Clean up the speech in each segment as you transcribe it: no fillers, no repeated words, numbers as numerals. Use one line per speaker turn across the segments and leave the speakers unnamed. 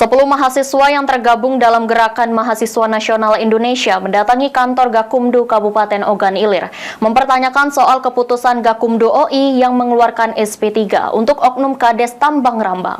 10 mahasiswa yang tergabung dalam Gerakan Mahasiswa Nasional Indonesia mendatangi kantor Gakumdu Kabupaten Ogan Ilir, mempertanyakan soal keputusan Gakumdu OI yang mengeluarkan SP3 untuk oknum Kades Tambang Rambang.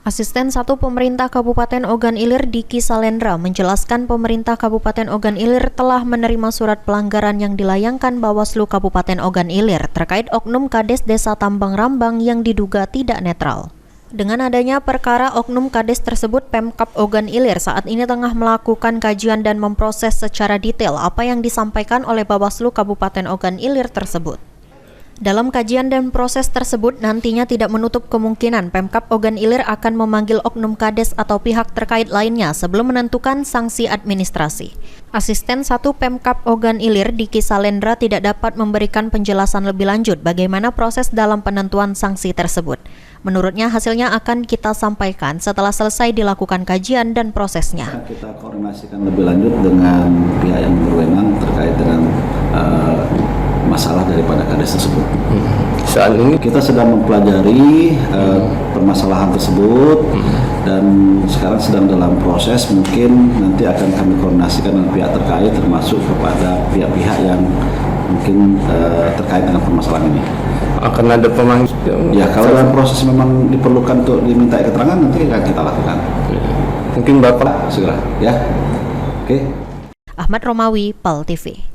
Asisten 1 Pemerintah Kabupaten Ogan Ilir Diki Salendra menjelaskan pemerintah Kabupaten Ogan Ilir telah menerima surat pelanggaran yang dilayangkan Bawaslu Kabupaten Ogan Ilir terkait oknum Kades Desa Tambang Rambang yang diduga tidak netral. Dengan adanya perkara oknum Kades tersebut, Pemkab Ogan Ilir saat ini tengah melakukan kajian dan memproses secara detail apa yang disampaikan oleh Bawaslu Kabupaten Ogan Ilir tersebut. Dalam kajian dan proses tersebut, nantinya tidak menutup kemungkinan Pemkab Ogan Ilir akan memanggil oknum Kades atau pihak terkait lainnya sebelum menentukan sanksi administrasi. Asisten 1 Pemkab Ogan Ilir Diki Salendra tidak dapat memberikan penjelasan lebih lanjut bagaimana proses dalam penentuan sanksi tersebut. Menurutnya hasilnya akan kita sampaikan setelah selesai dilakukan kajian dan prosesnya.
Kita koordinasikan lebih lanjut dengan pihak yang berwenang terkait dengan masalah daripada Kades tersebut.
Saat ini
kita sedang mempelajari permasalahan tersebut dan sekarang sedang dalam proses, mungkin nanti akan kami koordinasikan dengan pihak terkait termasuk kepada pihak-pihak yang mungkin terkait dengan permasalahan ini.
Akan ada pemanggil?
Ya, kalau dalam proses memang diperlukan untuk diminta keterangan, nanti akan kita lakukan.
Mungkin Bapak
segera, ya. Oke.
Ahmad Romawi, PAL TV.